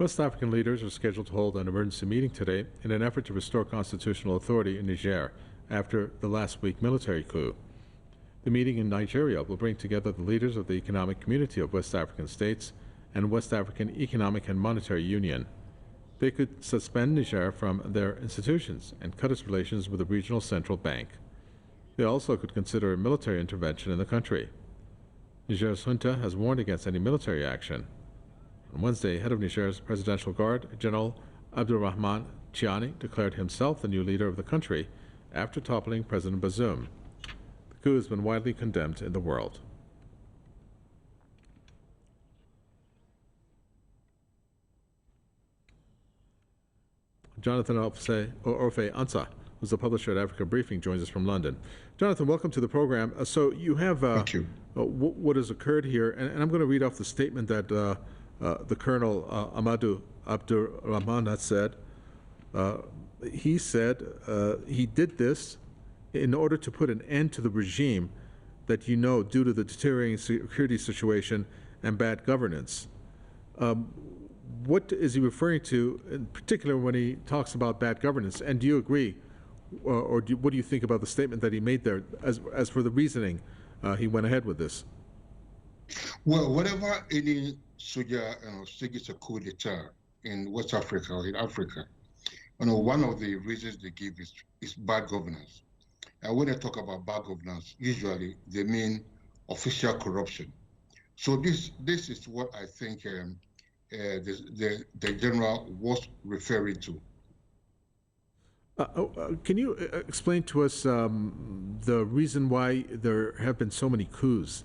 West African leaders are scheduled to hold an emergency meeting today in an effort to restore constitutional authority in Niger after the last week military coup. The meeting in Nigeria will bring together the leaders of the Economic Community of West African States and West African Economic and Monetary Union. They could suspend Niger from their institutions and cut its relations with the regional central bank. They also could consider a military intervention in the country. Niger's junta has warned against any military action. On Wednesday, head of Niger's Presidential Guard, General Abdurrahman Chiani, declared himself the new leader of the country after toppling President Bazoum. The coup has been widely condemned in the world. Jonathan Orfe Ansah, who's the publisher at Africa Briefing, joins us from London. Jonathan, welcome to the program. So you have what has occurred here, and I'm going to read off the statement that the Colonel Amadou Abdurrahman has said. He said he did this in order to put an end to the regime that due to the deteriorating security situation and bad governance. What is he referring to in particular when he talks about bad governance? And do you agree, what do you think about the statement that he made there as for the reasoning he went ahead with this? Well, whenever any soldier stages a coup d'etat in West Africa or in Africa, one of the reasons they give is bad governance. And when they talk about bad governance, usually they mean official corruption. So this is what I think the general was referring to. Can you explain to us the reason why there have been so many coups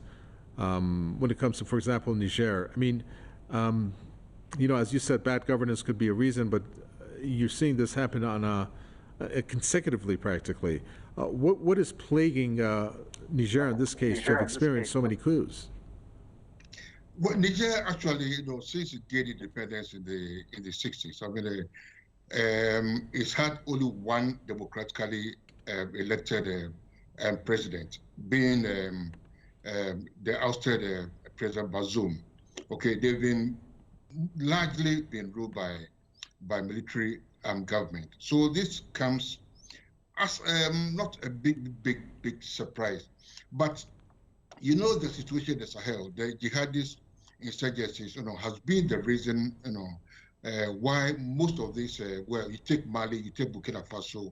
when it comes to, for example, Niger? I mean, as you said, bad governance could be a reason, but you're seeing this happen on consecutively, practically. What is plaguing Niger in this case to have experienced so many coups? Well, Niger actually, since it gained independence in the 60s, I mean, it's had only one democratically elected president, being the ousted President Bazoum. Okay, they've been largely been ruled by military government. So this comes as not a big surprise, but the situation in the Sahel, the jihadist insurgencies, has been the reason, why most of this, well, you take Mali, you take Burkina Faso,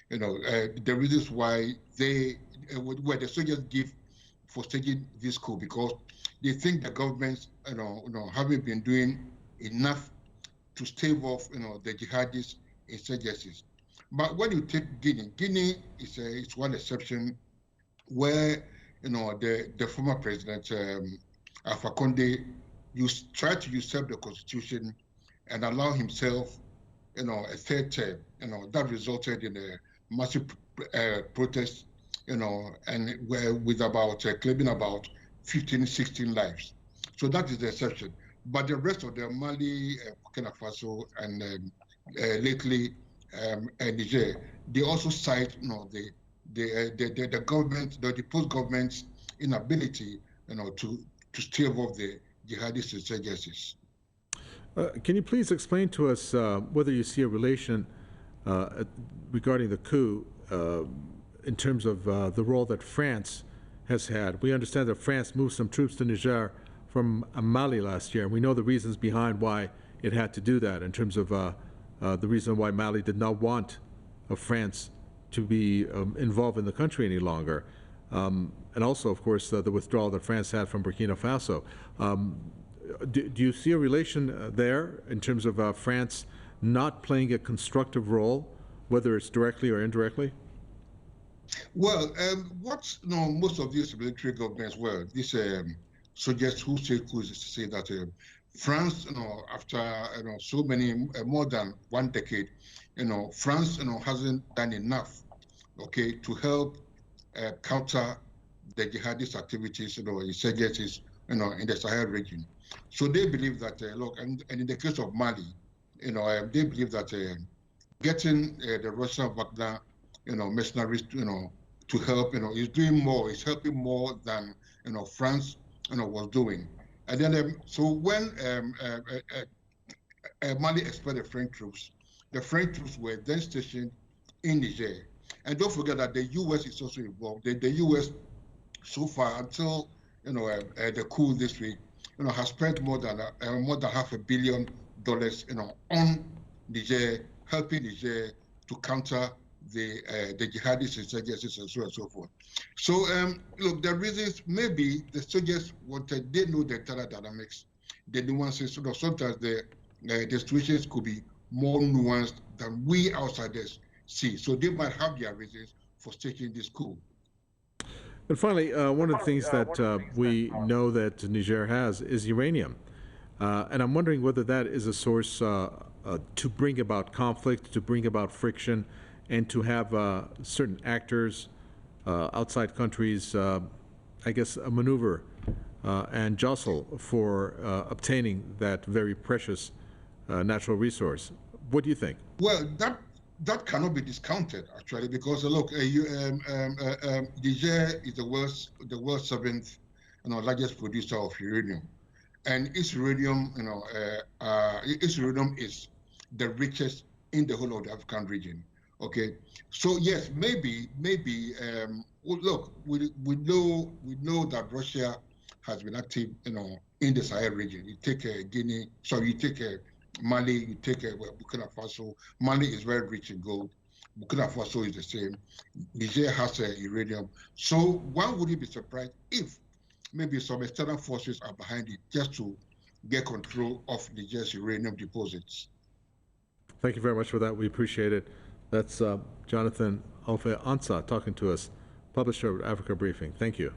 the reasons why where the soldiers give for staging this coup, because they think the governments, haven't been doing enough to stave off, the jihadist insurgencies. But when you take Guinea is one exception where, the former president, Alpha Conde, tried to usurp the constitution and allow himself, a third term, that resulted in a massive protest, and with about claiming about 15, 16 lives. So that is the exception. But the rest of the Mali, Burkina Faso, and lately Niger, they also cite, the government, the post-government's inability, to stave off the jihadist insurgencies. Can you please explain to us whether you see a relation regarding the coup in terms of the role that France has had? We understand that France moved some troops to Niger from Mali last year, and we know the reasons behind why it had to do that in terms of the reason why Mali did not want France to be involved in the country any longer. And also, of course, the withdrawal that France had from Burkina Faso. Do you see a relation there in terms of France not playing a constructive role, whether it's directly or indirectly? Well, most of these military governments, well, these soldiers who say coups say that France, after so many more than one decade, France, hasn't done enough, okay, to help counter the jihadist activities, insurgencies, in the Sahel region. So they believe that, look, and in the case of Mali, they believe that getting the Russian Wagner, mercenaries, to help, is doing more, is helping more than, France, was doing. And then, so when Mali expelled the French troops. The French troops were then stationed in Niger. And don't forget that the U.S. is also involved. The U.S. so far until the coup this week, has spent more than $500 million, on Niger, helping Niger to counter the jihadist insurgencies and so on and so forth. So look, the reasons maybe the soldiers wanted, they know the internal dynamics, the nuances. Sometimes the situations could be more nuanced than we outsiders see. So they might have their reasons for taking this coup. And finally, one of the things that we know that Niger has is uranium. And I'm wondering whether that is a source to bring about conflict, to bring about friction, and to have certain actors outside countries, I guess, maneuver and jostle for obtaining that very precious natural resource. What do you think? Well, that cannot be discounted, actually, because look, Niger is the world's seventh, largest producer of uranium, and its uranium, its uranium is the richest in the whole of the African region. Okay, so yes, maybe. Look, we know that Russia has been active, in the Sahel region. You take Guinea, so you take Mali, you take Burkina Faso. Mali is very rich in gold. Burkina Faso is the same. Niger has uranium. So why would you be surprised if maybe some external forces are behind it just to get control of Niger's uranium deposits? Thank you very much for that. We appreciate it. That's Jonathan Alfe Ansah talking to us, publisher of Africa Briefing. Thank you.